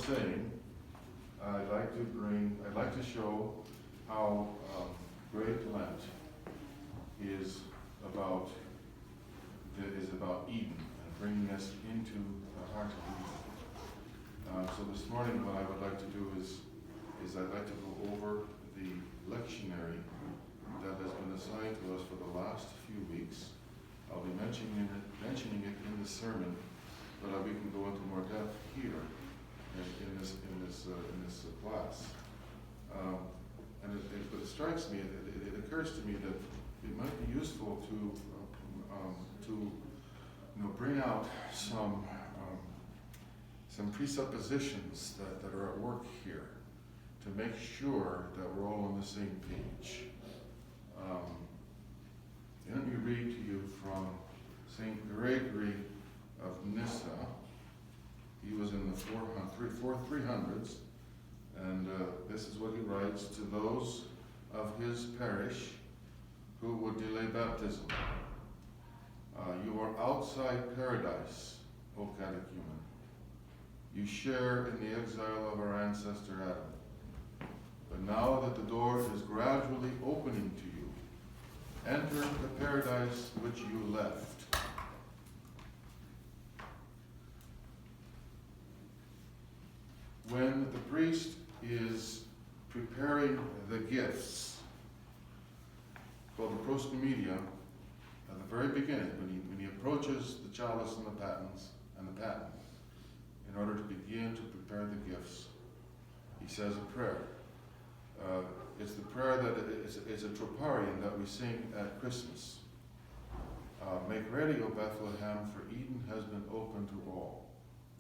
saying, I'd like to show how Great Lent is about Eden and bringing us into the heart of Eden. So this morning, what I would like to do is I'd like to go over the lectionary that has been assigned to us for the last few weeks. I'll be mentioning it in the sermon, but we can go into more depth here in this class. But it strikes me, it occurs to me that it might be useful to bring out some presuppositions that are at work here to make sure that we're all on the same page. Let me read to you from St. Gregory of Nyssa. He was in the 300s, and this is what he writes to those of his parish who would delay baptism. You are outside paradise, O catechumen. You share in the exile of our ancestor Adam. But now that the door is gradually opening to you, enter the paradise which you left. When the priest is preparing the gifts, called the proscomedia, at the very beginning, when he approaches the chalice and the paten, in order to begin to prepare the gifts, he says a prayer. It's the prayer that is a troparion that we sing at Christmas. Make ready, O Bethlehem, for Eden has been opened to all.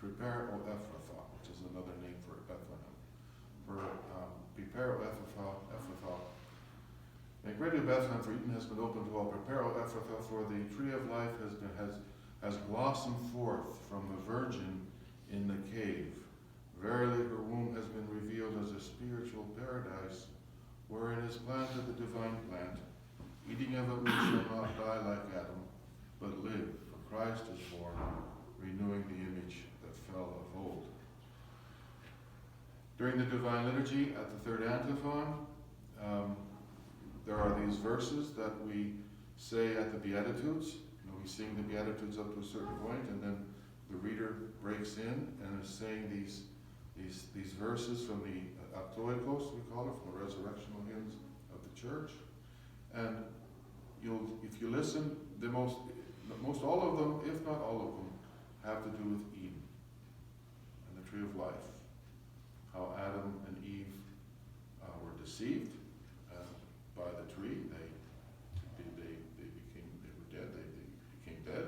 Prepare, O Ephrathah, which is another name for Bethlehem. Prepare, O Ephrathah. Make ready, O Bethlehem, for Eden has been opened to all. Prepare, O Ephrathah, for the tree of life has blossomed forth from the virgin in the cave. Verily, her womb has been revealed as a spiritual paradise, wherein is planted the divine plant, eating of it we shall not die like Adam, but live, for Christ is born, renewing the image that fell of old. During the Divine Liturgy, at the third antiphon, there are these verses that we say at the Beatitudes. We sing the Beatitudes up to a certain point, and then the reader breaks in and is saying these verses from the Aptoikos, we call it, from the resurrectional hymns of the church. And if you listen, most all of them, if not all of them, have to do with Eden and the tree of life. How Adam and Eve were deceived by the tree. They were dead. They became dead.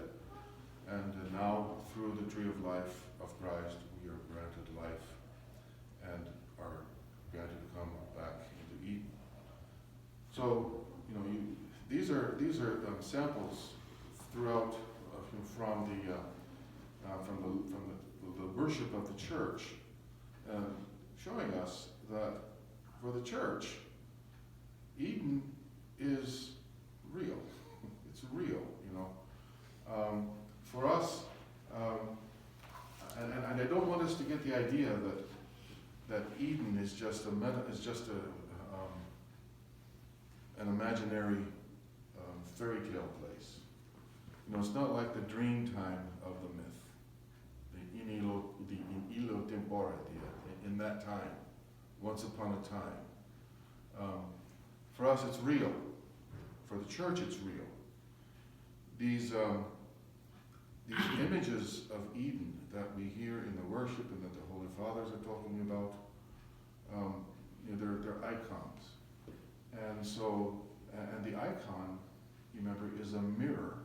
And now, through the tree of life of Christ, we are granted life and are granted to come back into Eden. So, these are samples throughout from the worship of the church, showing us that for the church, Eden is real. It's real, For us, and I don't want us to get the idea that Eden is just an imaginary fairy tale place. It's not like the dream time of the myth, the in illo tempore, in that time, once upon a time. For us, it's real. For the church, it's real. These images of Eden that we hear in the worship and that the Holy Fathers are talking about, they're icons. And the icon, you remember, is a mirror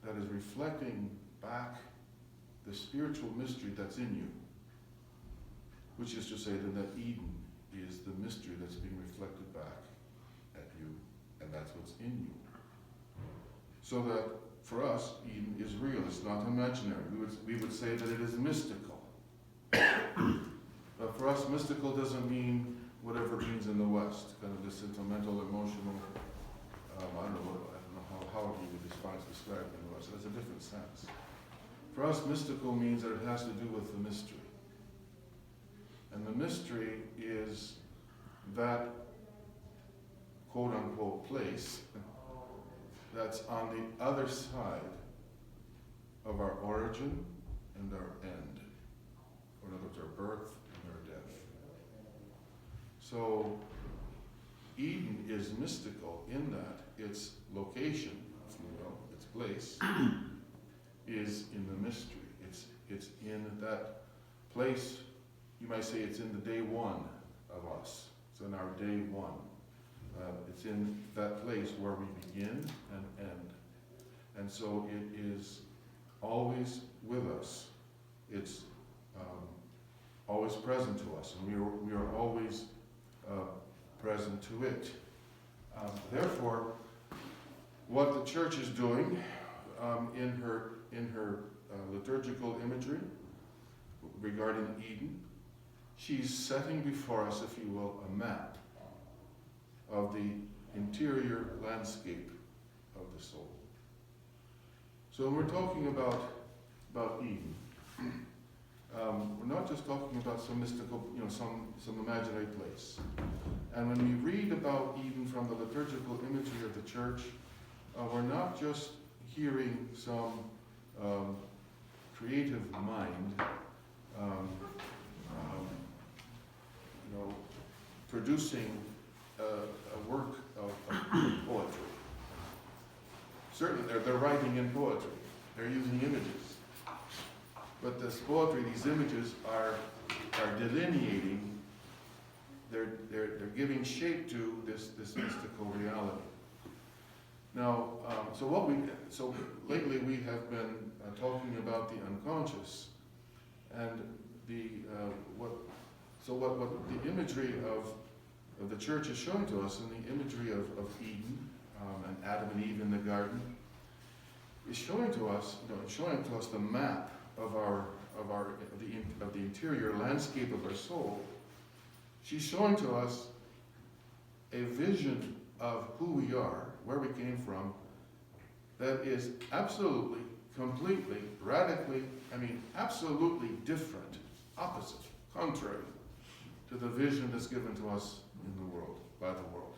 that is reflecting back the spiritual mystery that's in you. Which is to say that Eden is the mystery that's being reflected back at you, and that's what's in you. So that for us, Eden is real. It's not imaginary. We would say that it is mystical. But for us, mystical doesn't mean whatever it means in the West, kind of the sentimental, emotional. I don't know how you would describe it in the West. That's a different sense. For us, mystical means that it has to do with the mystery. And the mystery is that quote-unquote place that's on the other side of our origin and our end. Or in other words, our birth and our death. So Eden is mystical in that its location, if you will, its place, is in the mystery. It's in that place, you might say it's in the day one of us. It's in our day one. It's in that place where we begin and end. And so it is always with us. It's always present to us, and we are always present to it. Therefore, what the church is doing in her liturgical imagery regarding Eden, she's setting before us, if you will, a map of the interior landscape of the soul. So when we're talking about Eden, we're not just talking about some mystical, some imaginary place. And when we read about Eden from the liturgical imagery of the church, we're not just hearing some creative mind, producing a work of poetry. Certainly, they're writing in poetry. They're using images. But this poetry, these images are delineating. They're giving shape to this mystical reality. Now, so lately we have been talking about the unconscious, and what the imagery of the church is showing to us, and the imagery of Eden and Adam and Eve in the garden is showing to us the map of the interior landscape of our soul. She's showing to us a vision of who we are, where we came from, that is absolutely, completely, radically, absolutely different, opposite, contrary to the vision that's given to us in the world, by the world.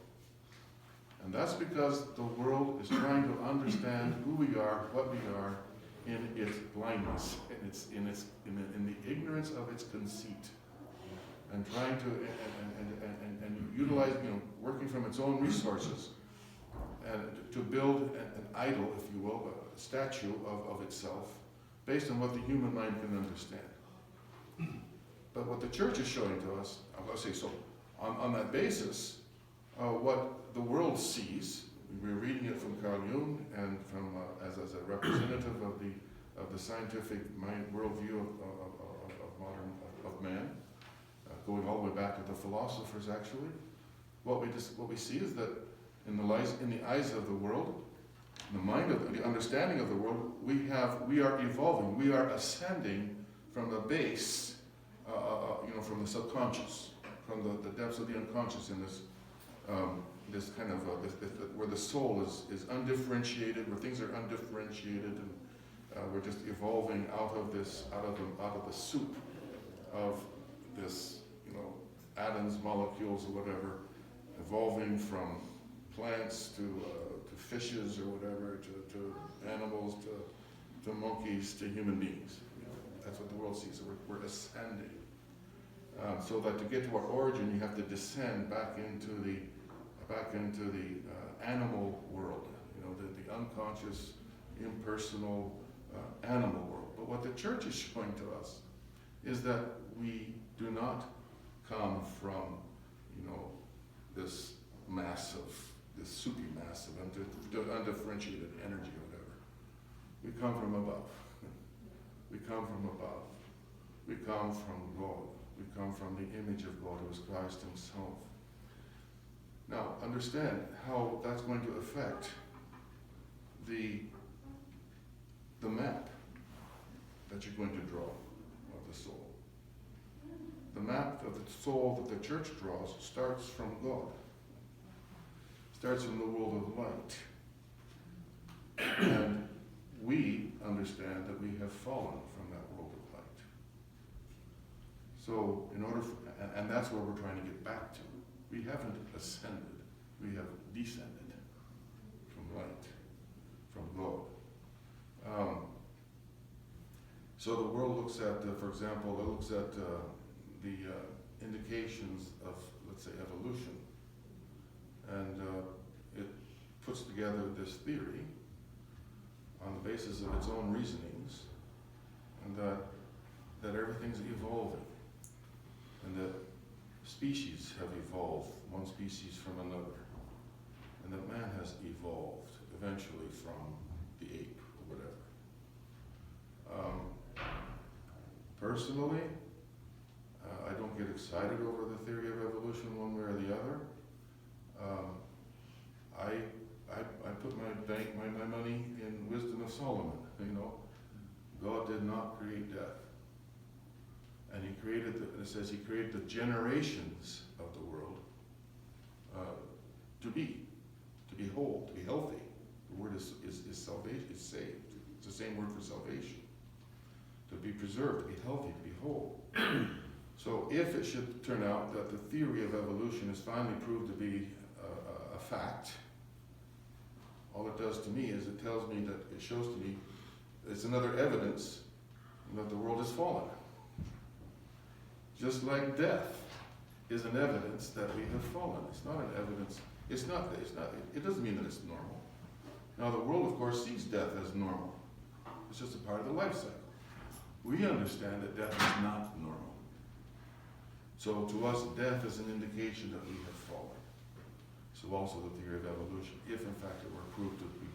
And that's because the world is trying to understand who we are, what we are, in its blindness, in the ignorance of its conceit, and trying to and utilize, working from its own resources, and to build an idol, if you will, a statue of itself, based on what the human mind can understand. But what the church is showing to us, on that basis, what the world sees, we're reading it from Carl Jung and from as a representative of the scientific mind worldview of man, going all the way back to the philosophers. Actually, what we see is that in the eyes of the world, in the mind of the understanding of the world, we are evolving, we are ascending from the base, from the subconscious, from the depths of the unconscious, in this kind of where the soul is undifferentiated, where things are undifferentiated, and we're just evolving out of the soup of this, atoms, molecules, or whatever, evolving from plants to fishes or whatever, to animals, to monkeys, to human beings. That's what the world sees. So we're ascending. So that to get to our origin, you have to descend back into the animal world, the unconscious, impersonal animal world. But what the church is showing to us is that we do not come from, this soupy mass of undifferentiated energy or whatever. We come from above. We come from above. We come from God. We come from the image of God, who is Christ himself. Now, understand how that's going to affect the map that you're going to draw of the soul. The map of the soul that the church draws starts from God. Starts from the world of light. And we understand that we have fallen from that world of light. So in order, and that's where we're trying to get back to. We haven't ascended, we have descended from light, from God. So the world looks at, for example, it looks at the indications of, let's say, evolution, and it puts together this theory on the basis of its own reasonings, and that everything's evolving, and that species have evolved, one species from another, and that man has evolved eventually from the ape or whatever. Personally, I don't get excited over the theory of evolution one way or the other. I put my money in wisdom of Solomon. You know, God did not create death, and He created. It says He created the generations of the world to be whole, to be healthy. The word is salvation, is saved. It's the same word for salvation. To be preserved, to be healthy, to be whole. So if it should turn out that the theory of evolution is finally proved to be a fact, all it does to me is it tells me that, it shows to me, it's another evidence that the world has fallen. Just like death is an evidence that we have fallen. It's not an evidence, it doesn't mean that it's normal. Now the world, of course, sees death as normal. It's just a part of the life cycle. We understand that death is not normal. So to us, death is an indication that we have fallen. So also the theory of evolution, if in fact it were proved to be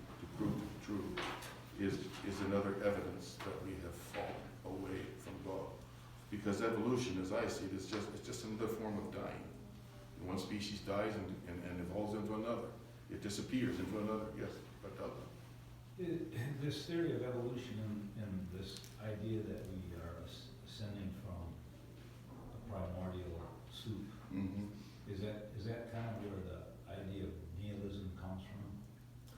true, is another evidence that we have fallen away from God. Because evolution, as I see it, is just another form of dying. One species dies and evolves into another. It disappears into another. Yes, but this theory of evolution and this idea that we are ascending from a primordial soup, is that kind of where the idea of nihilism comes from?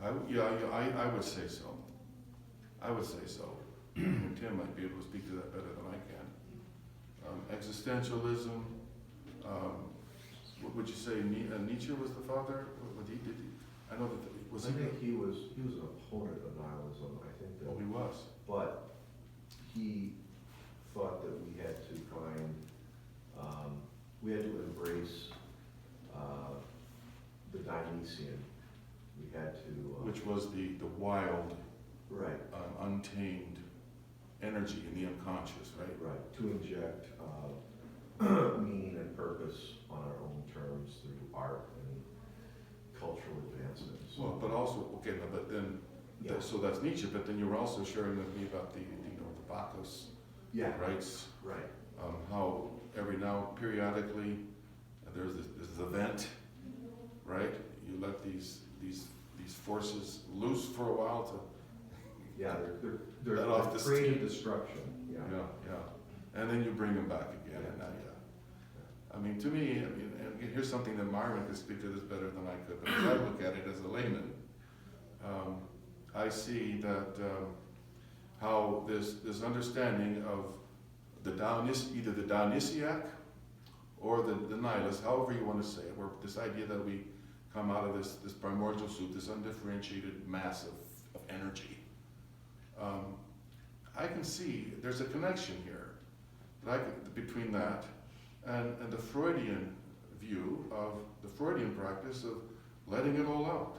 I would say so. I would say so. Tim might be able to speak to that better than I can. Existentialism. What would you say? Nietzsche was the father. What he did? I know that was. I think he was an opponent of nihilism. I think that. Oh, he was. But he thought that we had to embrace the Dionysian. We had to. Which was the wild, right, untamed energy in the unconscious, right? Right. To inject meaning and purpose on our own terms through art and cultural advancements. Well, but also, okay, but then, yeah. So that's Nietzsche, but then you were also sharing with me about the Bacchus rites. Right. How periodically, there's this event, right? You let these forces loose for a while to. Yeah, they're let off the creating steam. destruction. Yeah. And then you bring them back again. Yeah. And I mean, to me, and here's something that Marvin could speak to this better than I could, but as I look at it as a layman, I see that how this understanding of either the Dionysiac or the nihilist, however you want to say it, where this idea that we come out of this primordial soup, this undifferentiated mass of energy. I can see there's a connection here between that and the Freudian view of the Freudian practice of letting it all out.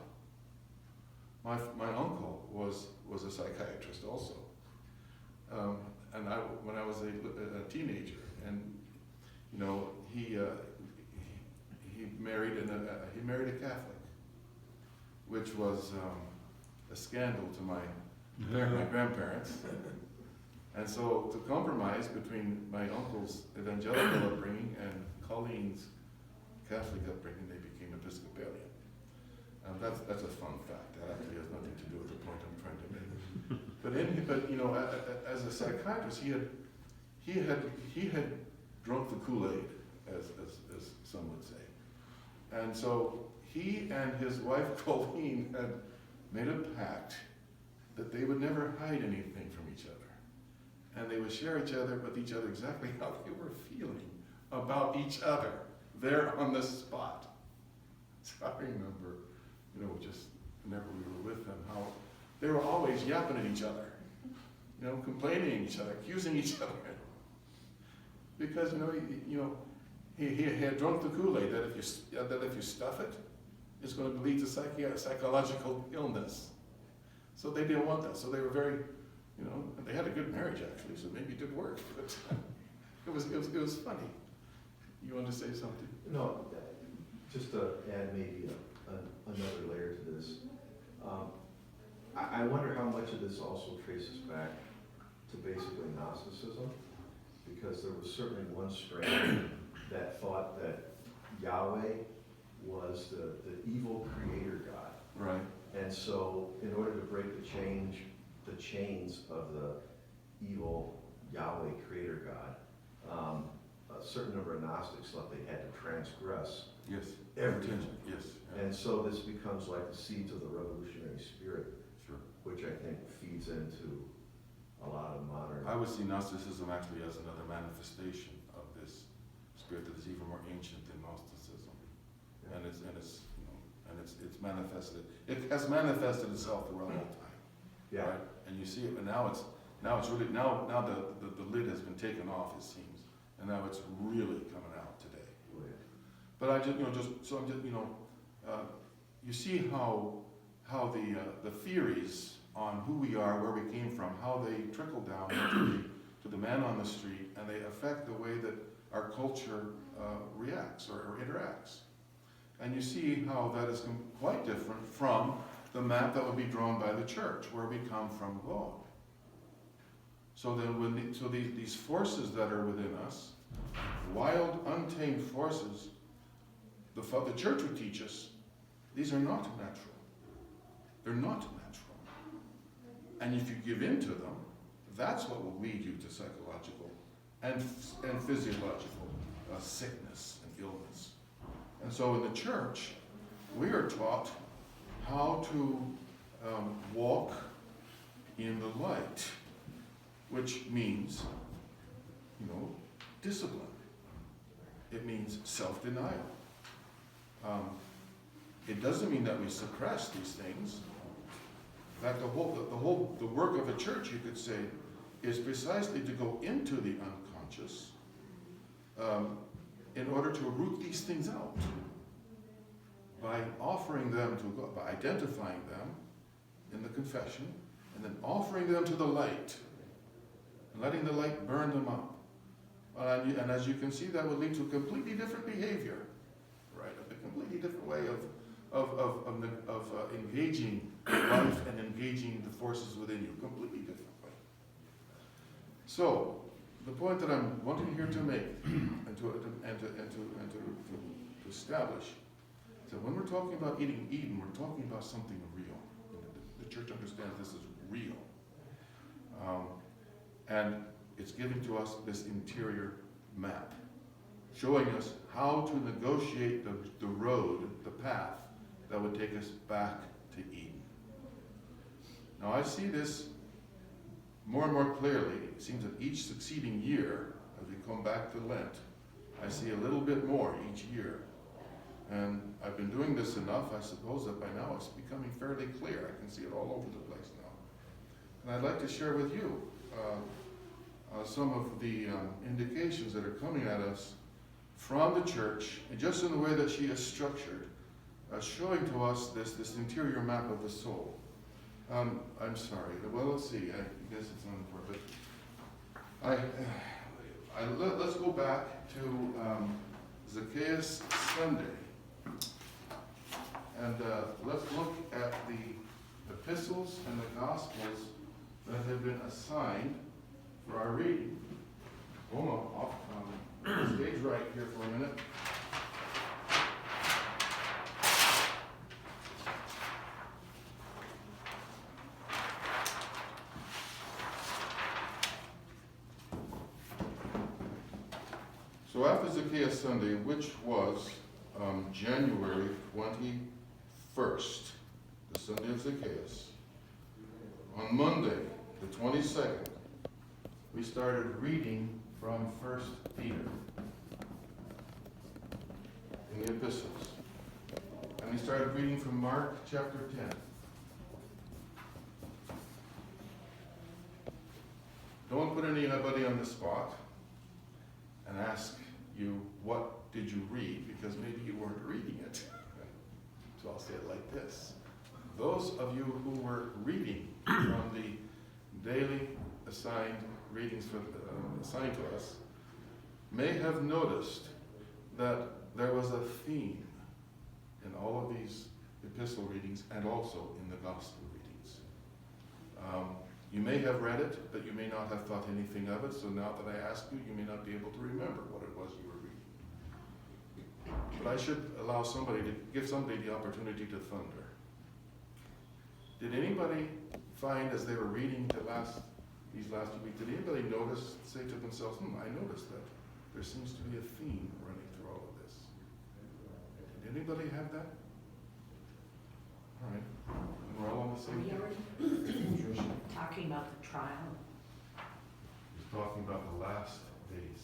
My uncle was a psychiatrist also, and when I was a teenager, and he married a Catholic, which was a scandal to my grandparents. And so to compromise between my uncle's evangelical upbringing and Colleen's Catholic upbringing, they became Episcopalian. That's a fun fact. That actually has nothing to do with the point I'm trying to make. But as a psychiatrist, he had drunk the Kool-Aid, as some would say. And so he and his wife Colleen had made a pact that they would never hide anything from each other. and they would share with each other exactly how they were feeling about each other there on the spot. So I remember, just whenever we were with them, how they were always yapping at each other, complaining at each other, accusing each other. Because, he had drunk the Kool-Aid that if you stuff it, it's going to lead to psychological illness. So they didn't want that. So they were very, they had a good marriage actually, so maybe it did work. But it was funny. You want to say something? No, just to add maybe another layer to this. I wonder how much of this also traces back to basically Gnosticism, because there was certainly one strand that thought that Yahweh was the evil creator God. Right. And so in order to break the chains of the evil Yahweh creator God, a certain number of Gnostics thought they had to transgress Yes. everything. Yes. Yeah. And so this becomes like the seeds of the revolutionary spirit, Sure. which I think feeds into a lot of modern. I would see Gnosticism actually as another manifestation of this spirit that is even more ancient than Gnosticism, Yeah. and it's manifested. It has manifested itself throughout all time. Yeah. Right? And you see it, but now it's really the lid has been taken off, it seems, and now it's really coming out today. Oh, yeah. But I just you see how the theories on who we are, where we came from, how they trickle down to the man on the street, and they affect the way that our culture reacts or interacts. And you see how that is quite different from the map that would be drawn by the church, where we come from God. So then, these forces that are within us, wild, untamed forces, the church would teach us, these are not natural. They're not natural. And if you give in to them, that's what will lead you to psychological and physiological sickness and illness. And so in the church, we are taught how to walk in the light, which means, discipline. It means self-denial. It doesn't mean that we suppress these things. In fact, the work of a church, you could say, is precisely to go into the unconscious in order to root these things out by offering them to God, by identifying them in the confession, and then offering them to the light, and letting the light burn them up. And as you can see, that would lead to a completely different behavior, right? A completely different way of engaging life and engaging the forces within you, completely different way. So, the point that I'm wanting here to make and to establish is that when we're talking about eating Eden, we're talking about something real. The church understands this is real. And it's giving to us this interior map, showing us how to negotiate the road, the path that would take us back to Eden. Now I see this more and more clearly. It seems that each succeeding year, as we come back to Lent, I see a little bit more each year. And I've been doing this enough, I suppose, that by now it's becoming fairly clear. I can see it all over the place now. And I'd like to share with you some of the indications that are coming at us from the church, and just in the way that she is structured, showing to us this interior map of the soul. I'm sorry. Well, let's see. I guess it's on the board, but let's go back to Zacchaeus Sunday, and let's look at the epistles and the gospels that have been assigned for our reading. Hold on, stage right here for a minute. So after Zacchaeus Sunday, which was January 21st, the Sunday of Zacchaeus, on Monday, the 22nd, we started reading from 1 Peter in the epistles. And we started reading from Mark chapter 10. Don't put anybody on the spot and ask you, what did you read? Because maybe you weren't reading it. So I'll say it like this. Those of you who were reading from the daily assigned readings assigned to us may have noticed that there was a theme in all of these epistle readings and also in the gospel readings. You may have read it, but you may not have thought anything of it, so now that I ask you, you may not be able to remember what it was you were reading. But I should allow somebody to give somebody the opportunity to thunder. Did anybody find, as they were reading these last 2 weeks, did anybody notice, say to themselves, I noticed that there seems to be a theme running through all of this? Did anybody have that? All right. And we're all on the same We page. already talking about the trial. He's talking about the last days.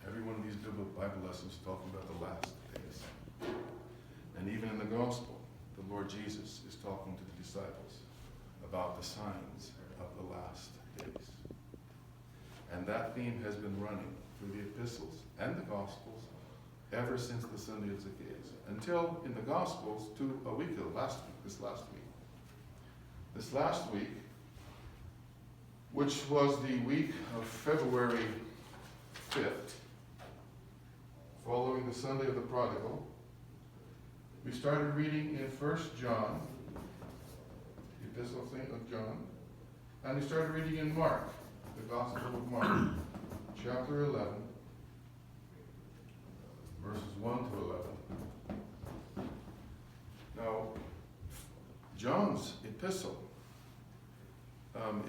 Every one of these Bible lessons is talking about the last days. And even in the gospel, the Lord Jesus is talking to the disciples about the signs of the last days. And that theme has been running through the epistles and the gospels ever since the Sunday of Zacchaeus, until in the gospels this last week, which was the week of February 5th, following the Sunday of the Prodigal, we started reading in 1 John, the Epistle of John, and we started reading in Mark, the Gospel of Mark, chapter 11, verses 1 to 11. Now, John's epistle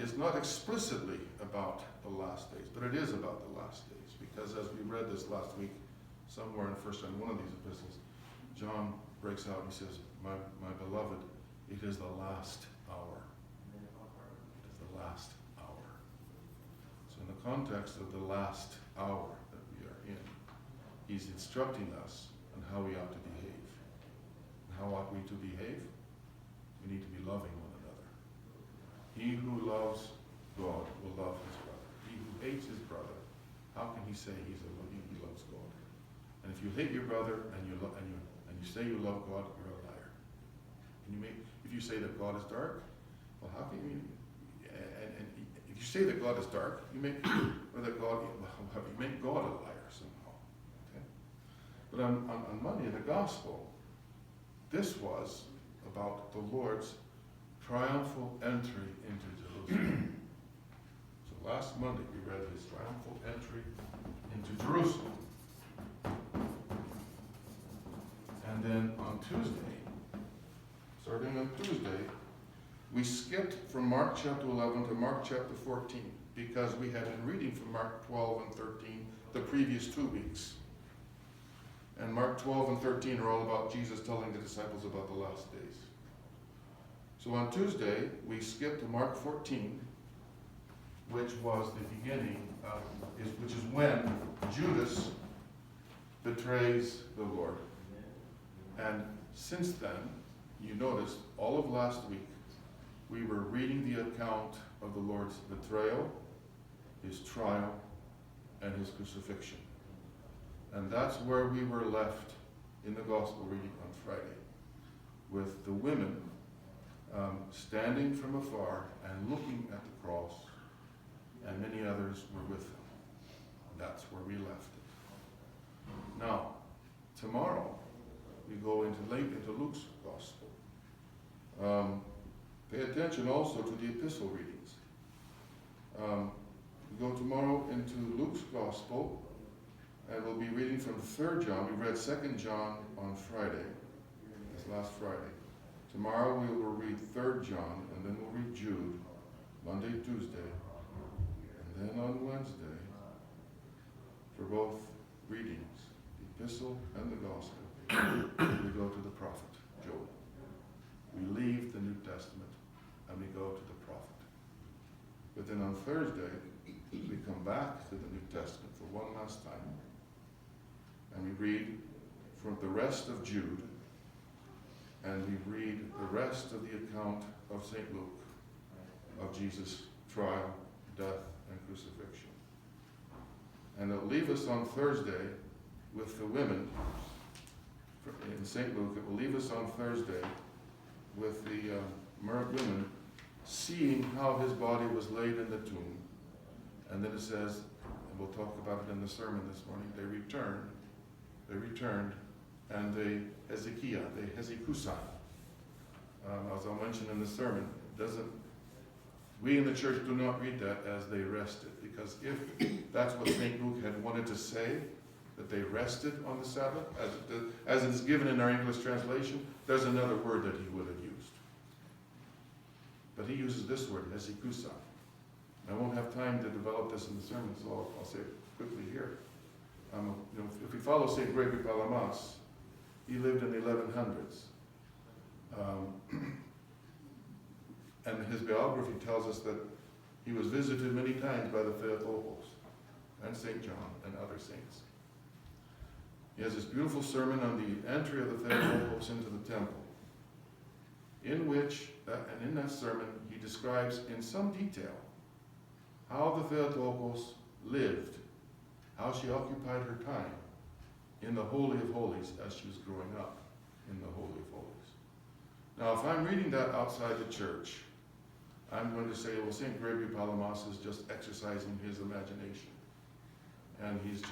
is not explicitly about the last days, but it is about the last days, because as we read this last week, somewhere in one of these epistles, John breaks out and he says, my beloved, it is the last hour. It is the last hour. So in the context of the last hour that we are in, he's instructing us on how we ought to behave. And how ought we to behave? We need to be loving one another. He who loves God will love his brother. He who hates his brother, how can he say he loves God? And if you hate your brother and you say you love God, you're a liar. And if you say that God is dark, well, how can you? And if you say that God is dark, you make God a liar somehow. Okay? But on Monday in the gospel, this was about the Lord's triumphal entry into Jerusalem. So last Monday we read his triumphal entry into Jerusalem. And then on Tuesday, starting on Tuesday, we skipped from Mark chapter 11 to Mark chapter 14 because we had been reading from Mark 12 and 13 the previous 2 weeks. And Mark 12 and 13 are all about Jesus telling the disciples about the last days. So on Tuesday, we skipped to Mark 14, which was the beginning which is when Judas betrays the Lord. And since then, you noticed all of last week, we were reading the account of the Lord's betrayal, his trial, and his crucifixion. And that's where we were left in the gospel reading on Friday, with the women standing from afar and looking at the cross, and many others were with them. That's where we left it. Now, tomorrow, we go into Luke's gospel. Pay attention also to the epistle readings. We go tomorrow into Luke's gospel, and we'll be reading from 3 John. We read 2 John on Friday, this last Friday. Tomorrow we will read 3 John, and then we'll read Jude, Monday, Tuesday, and then on Wednesday, for both readings, the epistle and the gospel, we go to the prophet, Job. We leave the New Testament, and we go to the prophet. But then on Thursday, we come back to the New Testament for one last time, and we read from the rest of Jude, and we read the rest of the account of St. Luke, of Jesus' trial, death, and crucifixion. And it'll leave us on Thursday with the women, in St. Luke, it will leave us on Thursday with the women seeing how his body was laid in the tomb. And then it says, and we'll talk about it in the sermon this morning, they returned, and they hezekusa. As I mentioned in the sermon, we in the church do not read that as they rested, because if that's what St. Luke had wanted to say, that they rested on the Sabbath, as it is given in our English translation, there's another word that he would have used. But he uses this word, hezekusa. I won't have time to develop this in the sermon, so I'll say it quickly here. If we follow St. Gregory Palamas, he lived in the 1100s. And his biography tells us that he was visited many times by the Theotokos and St. John and other saints. He has this beautiful sermon on the entry of the Theotokos into the temple, in which, and in that sermon, he describes in some detail how the Theotokos lived, how she occupied her time in the Holy of Holies as she was growing up in the Holy of Holies. Now, if I'm reading that outside the church, I'm going to say, well, St. Gregory Palamas is just exercising his imagination. And he's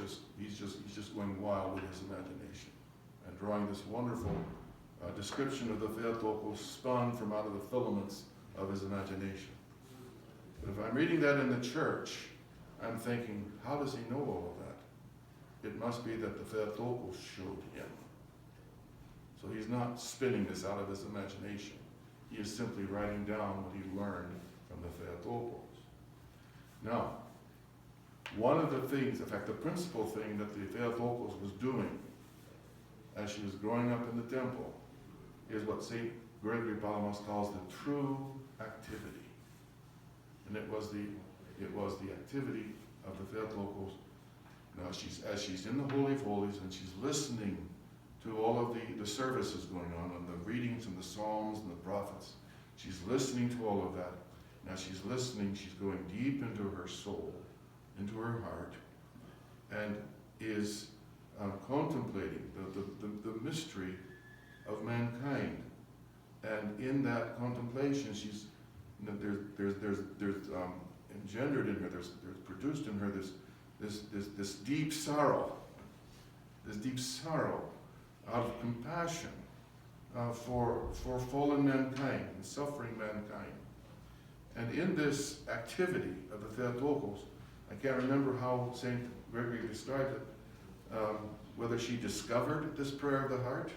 just going wild with his imagination and drawing this wonderful description of the Theotokos spun from out of the filaments of his imagination. But if I'm reading that in the church, I'm thinking, how does he know all of that? It must be that the Theotokos showed him. So he's not spinning this out of his imagination. He is simply writing down what he learned from the Theotokos. Now, one of the things, in fact, the principal thing that the Theotokos was doing as she was growing up in the temple is what St. Gregory Palamas calls the true activity. And it was the activity of the Theotokos. Now, as she's in the Holy of Holies and she's listening to all of the services going on, and the readings and the Psalms and the prophets, she's listening to all of that. Now she's listening, she's going deep into her soul, into her heart, and is contemplating the mystery of mankind. And in that contemplation, she's there's engendered in her, there's produced in her this deep sorrow out of compassion for fallen mankind and suffering mankind. And in this activity of the Theotokos, I can't remember how St. Gregory described it, whether she discovered this prayer of the heart,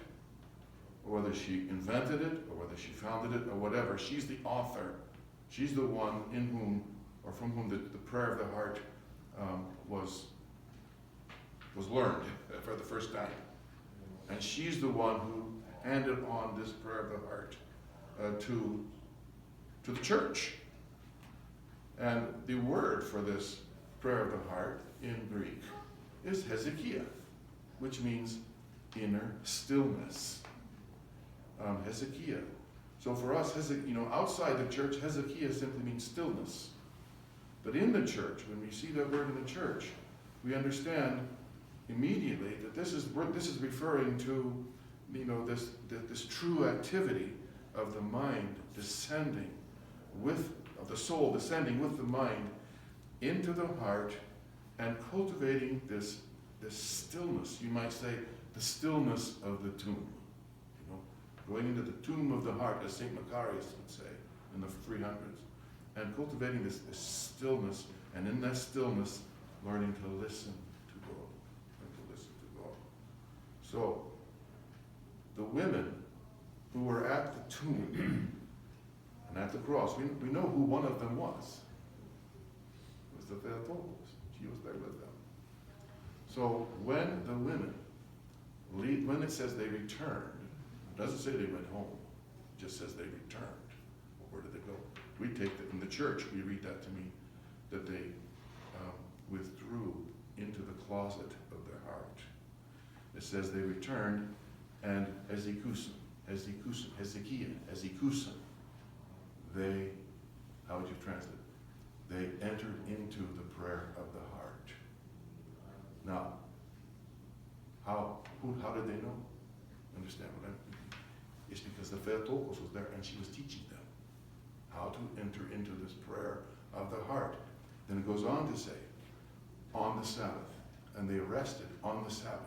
or whether she invented it, or whether she founded it, or whatever. She's the author. She's the one in whom, or from whom the prayer of the heart was learned for the first time. And she's the one who handed on this prayer of the heart to the church. And the word for this prayer of the heart in Greek is Hezekiah, which means inner stillness. Hezekiah. So for us, outside the church, Hezekiah simply means stillness. But in the church, when we see that word in the church, we understand immediately that this is referring to, this true activity of the mind descending of the soul descending with the mind into the heart and cultivating this stillness. You might say the stillness of the tomb. Going into the tomb of the heart, as St. Macarius would say in the 300s, and cultivating this stillness, and in that stillness, learning to listen to God. So, the women who were at the tomb and at the cross, we know who one of them was. It was the Theotokos. She was there with them. So, when the women when it says they returned, it doesn't say they went home. It just says they returned. Where did they go? We take that in the church, we read that to mean that they withdrew into the closet of their heart. It says they returned and Hezekiah, they, how would you translate? They entered into the prayer of the heart. Now, how did they know? Understand what I mean? It's because the Theotokos was there and she was teaching them how to enter into this prayer of the heart. Then it goes on to say, on the Sabbath, and they rested on the Sabbath.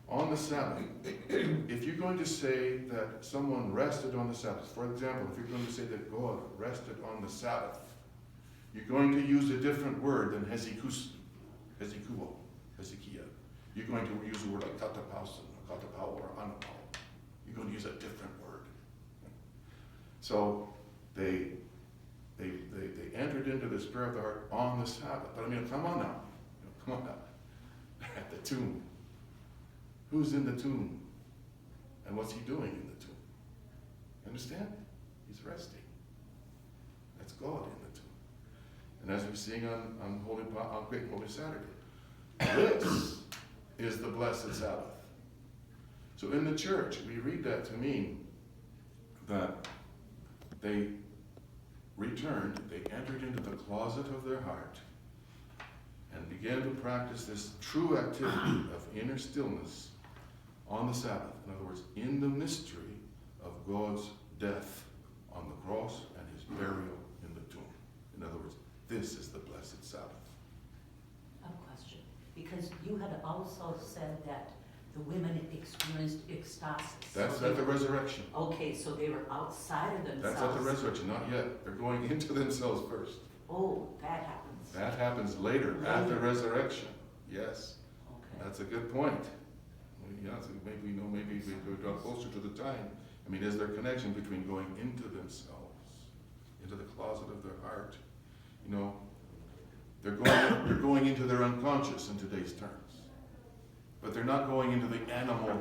On the Sabbath, if you're going to say that someone rested on the Sabbath, for example, if you're going to say that God rested on the Sabbath, you're going to use a different word than Hezekiah. You're going to use a word like katapausen, or katapau, or anapau. You're going to use a different word. So they entered into this prayer of the heart on the Sabbath. But I mean, come on now. Come on now. At the tomb. Who's in the tomb? And what's he doing in the tomb? Understand? He's resting. That's God in the tomb. And as we sing on Great Holy Saturday, this is the blessed Sabbath. So in the church, we read that to mean that they returned, they entered into the closet of their heart and began to practice this true activity of inner stillness on the Sabbath. In other words, in the mystery of God's death on the cross and his burial in the tomb. In other words, this is the blessed Sabbath. I have a question, because you had also said that the women experienced ecstasis. That's at the resurrection. Okay, so they were outside of themselves. That's at the resurrection, not yet. They're going into themselves first. Oh, that happens. That happens later, at the resurrection. Yes, Okay. that's a good point. Yeah, so maybe we could draw closer to the time. I mean, is there a connection between going into themselves, into the closet of their heart? You know, they're going into their unconscious in today's terms, but they're not going into the animal,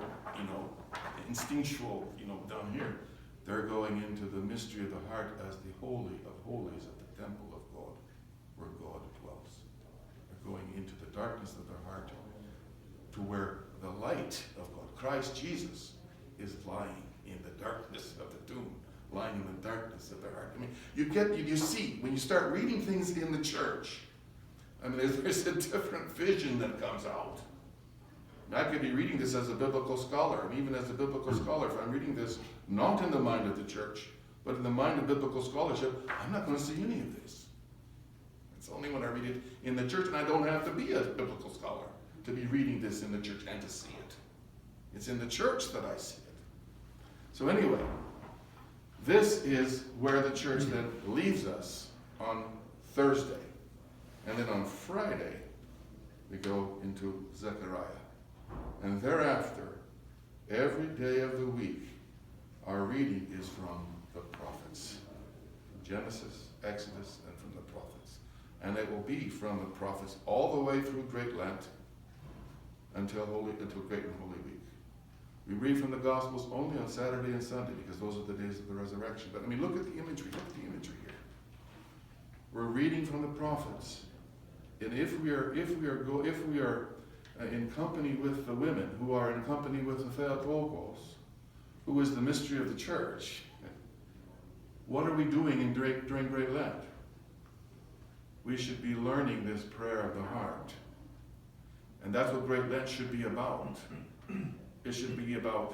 instinctual, down here. They're going into the mystery of the heart as the holy of holies at the temple of God, where God dwells. They're going into the darkness of their heart to where the light of God, Christ Jesus, is lying in the darkness of the tomb, lying in the darkness of their heart. I mean, you see, when you start reading things in the church, I mean, there's a different vision that comes out. And I could be reading this as a biblical scholar, and even as a biblical scholar, if I'm reading this not in the mind of the church, but in the mind of biblical scholarship, I'm not going to see any of this. It's only when I read it in the church, and I don't have to be a biblical scholar to be reading this in the church and to see it. It's in the church that I see it. So anyway, this is where the church then leaves us on Thursday. And then on Friday, we go into Zechariah. And thereafter, every day of the week, our reading is from the prophets. Genesis, Exodus, and from the prophets. And it will be from the prophets all the way through Great Lent until Great and Holy Week. We read from the Gospels only on Saturday and Sunday because those are the days of the resurrection. But I mean, look at the imagery. Look at the imagery here. We're reading from the prophets, and if we are in company with the women who are in company with the Theotokos, who is the mystery of the church, what are we doing during Great Lent? We should be learning this prayer of the heart. And that's what Great Lent should be about. It should be about,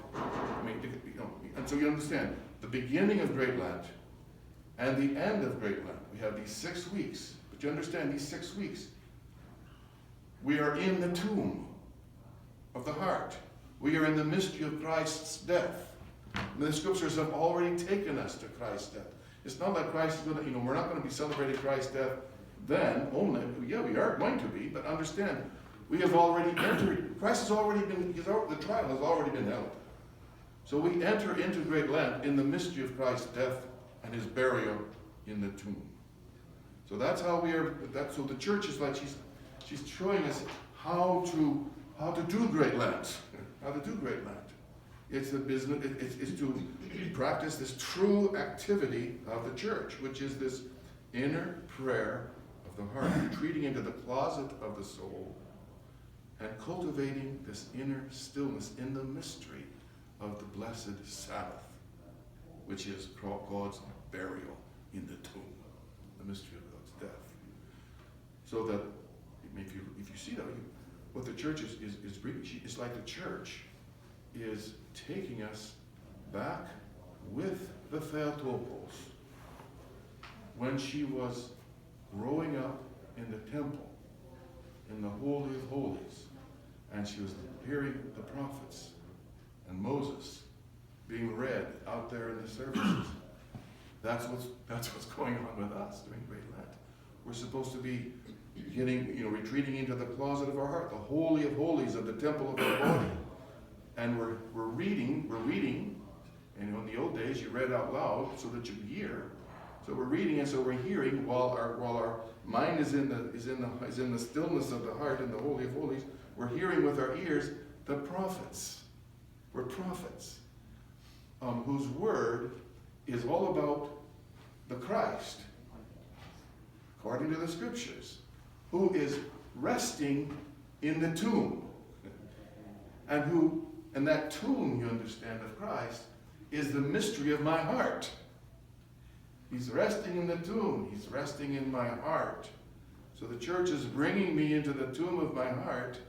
and so you understand, the beginning of Great Lent and the end of Great Lent. We have these 6 weeks, but you understand these 6 weeks. We are in the tomb of the heart. We are in the mystery of Christ's death. And the scriptures have already taken us to Christ's death. It's not like Christ is going to, we're not going to be celebrating Christ's death then only. Yeah, we are going to be, but understand, we have already entered. Christ has already been, the trial has already been held. So we enter into Great Lent in the mystery of Christ's death and his burial in the tomb. So that's how we are, so the church is like, she's showing us how to do Great Lent. How to do Great Lent It's the business, it's to practice this true activity of the church, which is this inner prayer of the heart, retreating into the closet of the soul and cultivating this inner stillness in the mystery of the blessed Sabbath, which is God's burial in the tomb, the mystery of God's death. So that, if you see that, what the church is bringing, it's like the church is taking us back with the Theotokos when she was growing up in the temple, in the Holy of Holies, and she was hearing the prophets and Moses being read out there in the services. That's what's going on with us during Great Lent. We're supposed to be retreating into the closet of our heart, the Holy of Holies of the temple of our body. And we're reading, and in the old days you read out loud so that you could hear. So we're reading and so we're hearing while our mind is in the stillness of the heart in the Holy of Holies. We're hearing with our ears the prophets. We're prophets whose word is all about the Christ, according to the scriptures, who is resting in the tomb, and that tomb, you understand, of Christ, is the mystery of my heart. He's resting in the tomb. He's resting in my heart. So the church is bringing me into the tomb of my heart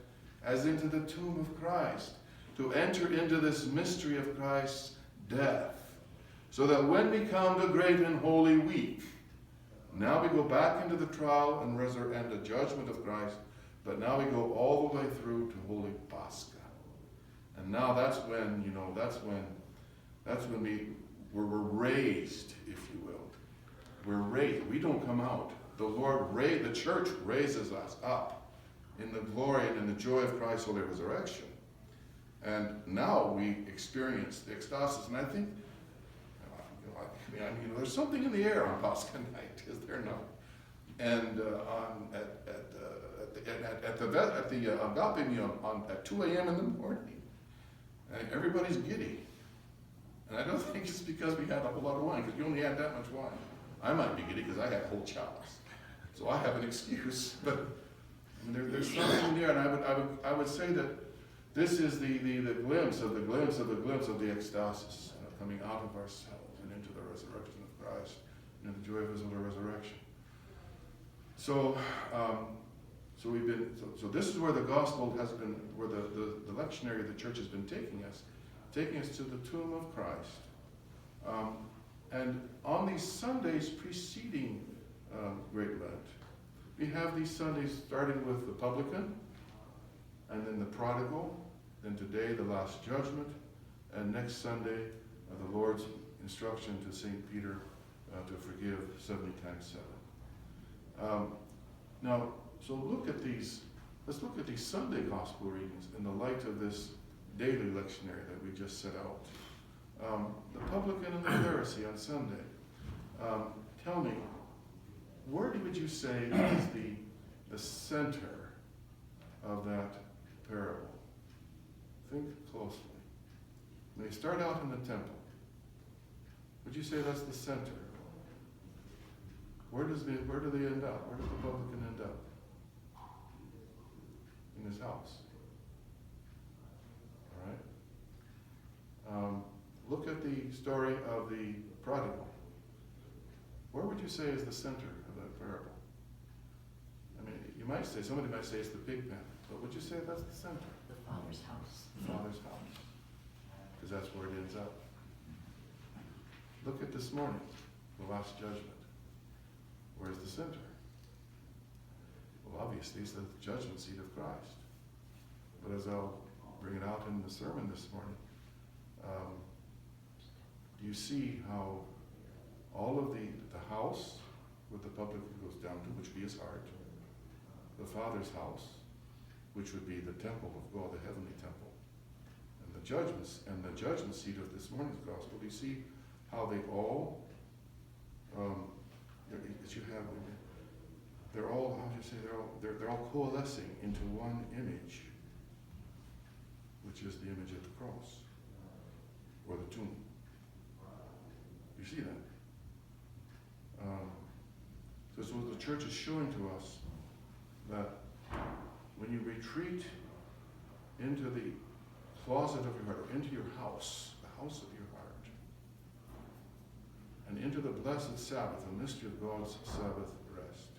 as into the tomb of Christ, to enter into this mystery of Christ's death, so that when we come to Great and Holy Week, now we go back into the trial and the judgment of Christ, but now we go all the way through to Holy Pascha. And now that's when we're raised, if you will. We're raised. We don't come out. The church raises us up in the glory and in the joy of Christ's holy resurrection. And now we experience the ecstasis. And I think, there's something in the air on Pascha night, is there not? And at the agape meal at 2 a.m. in the morning, and everybody's giddy. And I don't think it's because we had a whole lot of wine, because you only had that much wine. I might be giddy because I had a whole chalice, so I have an excuse. But there's something there, and I would say that this is the glimpse of the ecstasis coming out of ourselves and into the resurrection of Christ and the joy of His holy resurrection. So this is where the gospel has been, where the lectionary of the church has been taking us to the tomb of Christ. And on these Sundays preceding Great Lent, we have these Sundays starting with the publican, and then the prodigal, then today the Last Judgment, and next Sunday the Lord's instruction to St. Peter to forgive 70 times 7. Now, so let's look at these Sunday Gospel readings in the light of this daily lectionary that we just set out. The publican and the Pharisee on Sunday. Tell me, where would you say is the center of that parable? Think closely. They start out in the temple. Would you say that's the center? Where do they end up? Where does the publican end up? In his house. All right? Look at the story of the prodigal. Where would you say is the center of that parable? I mean, somebody might say it's the pig pen, but would you say that's the center? The Father's house. The Father's house. Because that's where it ends up. Look at this morning, the Last Judgment. Where's the center? Well, obviously, it's the judgment seat of Christ. But as I'll bring it out in the sermon this morning, do you see how all of the house with the publican goes down to, which would be his heart, the Father's house, which would be the temple of God, the heavenly temple, and the judgment seat of this morning's gospel? Do you see how they all, they're all, how do you say, they're all coalescing into one image, which is the image of the cross. before the tomb. You see that? So the church is showing to us that when you retreat into the closet of your heart, or into your house, the house of your heart, and into the blessed Sabbath, the mystery of God's Sabbath rest.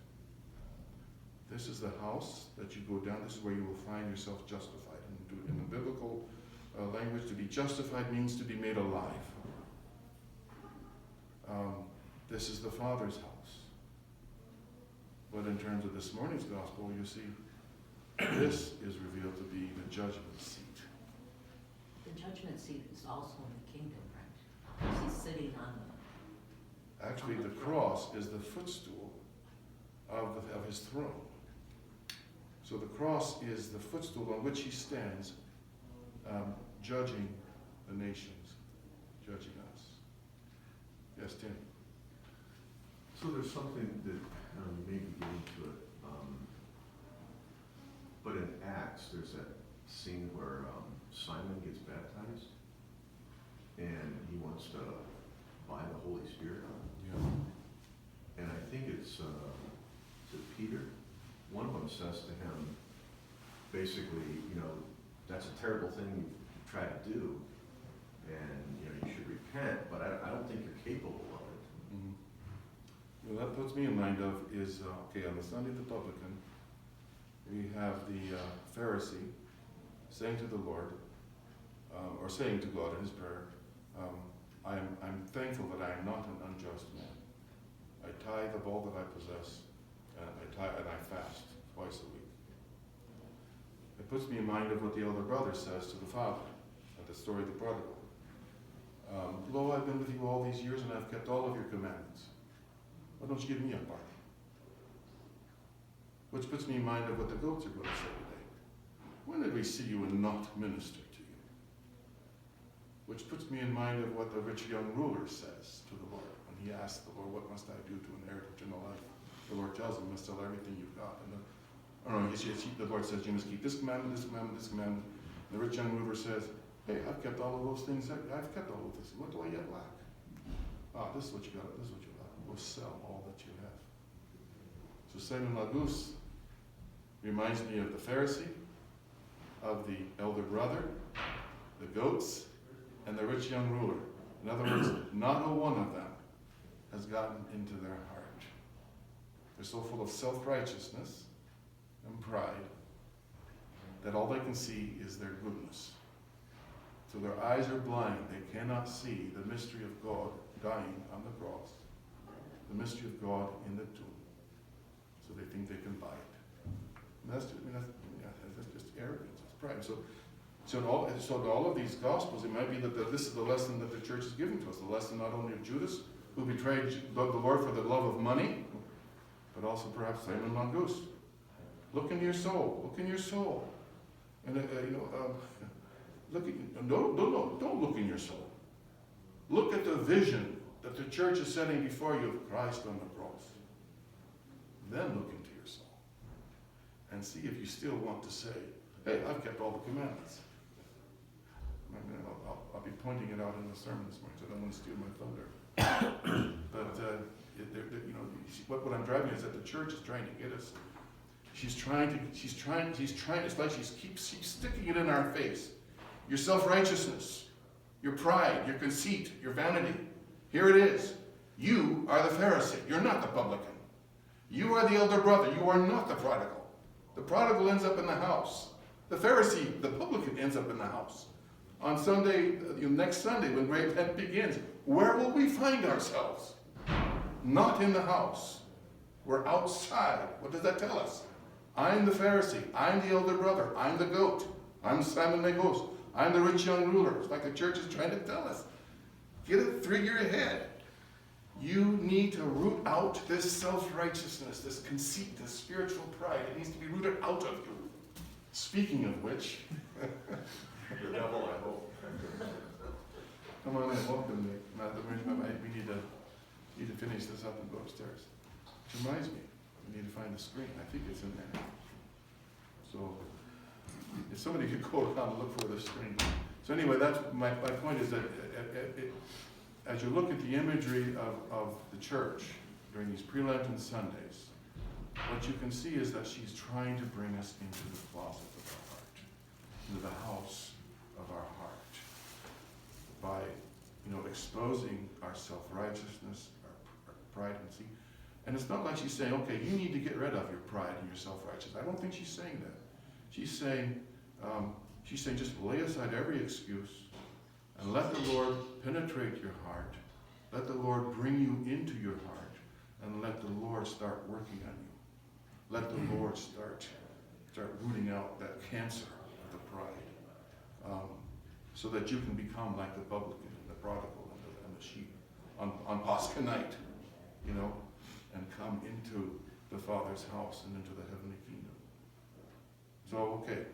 This is the house that you go down. This is where you will find yourself justified. In the biblical language, to be justified means to be made alive. This is the Father's house. But in terms of this morning's gospel, you see, this is revealed to be the judgment seat. The judgment seat is also in the kingdom, right? Because he's sitting on the... Actually, the cross is the footstool of his throne. So the cross is the footstool on which he stands, judging the nations, judging us. Yes, Tim? So there's something that you may be getting to it, but in Acts, there's that scene where Simon gets baptized, and he wants to buy the Holy Spirit. Yeah. And I think it's Peter. One of them says to him, basically, that's a terrible thing you try to do, and you should repent, but I don't think you're capable of it. Mm-hmm. Well, that puts me in mind of is, on the Sunday of the publican, we have the Pharisee saying to the Lord, or saying to God in his prayer, I'm thankful that I am not an unjust man. I tithe of all that I possess, and I fast twice a week. It puts me in mind of what the elder brother says to the father at the story of the prodigal. Lo, I've been with you all these years, and I've kept all of your commandments. Why don't you give me a part? Which puts me in mind of what the goats are going to say today. When did we see you and not minister to you? Which puts me in mind of what the rich young ruler says to the Lord when he asks the Lord, what must I do to inherit eternal life? The Lord tells him, you must sell everything you've got. And the Lord says, you must keep this commandment, this commandment, this commandment. And the rich young ruler says, hey, I've kept all of those things. I've kept all of this. What do I yet lack? This is what you got. This is what you lack. Go sell all that you have. So Simon Lagus reminds me of the Pharisee, of the elder brother, the goats, and the rich young ruler. In other words, not a one of them has gotten into their heart. They're so full of self-righteousness and pride that all they can see is their goodness. So their eyes are blind. They cannot see the mystery of God dying on the cross, the mystery of God in the tomb. So they think they can buy it. And that's just arrogance. It's pride. So in all of these Gospels, it might be that this is the lesson that the church is giving to us. The lesson not only of Judas, who betrayed the Lord for the love of money, but also perhaps Simon Mongoose. Look in your soul. Look in your soul. And don't look in your soul. Look at the vision that the church is setting before you of Christ on the cross. Then look into your soul and see if you still want to say, hey, I've kept all the commandments. I'll be pointing it out in the sermon this morning, so I don't want to steal my thunder. But what I'm driving at is that the church is trying to get us. She's trying. It's like she keeps sticking it in our face. Your self-righteousness, your pride, your conceit, your vanity. Here it is. You are the Pharisee. You're not the publican. You are the elder brother. You are not the prodigal. The prodigal ends up in the house. The Pharisee, the publican, ends up in the house. On Sunday, next Sunday, when Great Lent begins, where will we find ourselves? Not in the house. We're outside. What does that tell us? I'm the Pharisee. I'm the elder brother. I'm the goat. I'm Simon Magos. I'm the rich young ruler. It's like the church is trying to tell us. Get it through your head. You need to root out this self-righteousness, this conceit, this spiritual pride. It needs to be rooted out of you. Speaking of which, The devil, I hope. come on in, welcome, Nick. We need to finish this up and go upstairs. Which reminds me, we need to find the screen. I think it's in there. So, if somebody could go around and look for the screen. So anyway, that's my point is that as you look at the imagery of the church during these pre-Lenten Sundays, what you can see is that she's trying to bring us into the closet of our heart, into the house of our heart, by, exposing our self-righteousness, our pride and conceit. And it's not like she's saying, okay, you need to get rid of your pride and your self-righteousness. I don't think she's saying that. She's saying just lay aside every excuse and let the Lord penetrate your heart. Let the Lord bring you into your heart, and let the Lord start working on you. Let the Lord start rooting out that cancer of the pride, so that you can become like the publican and the prodigal and the sheep on Pascha night, and come into the Father's house and into the heavenly kingdom. So, okay.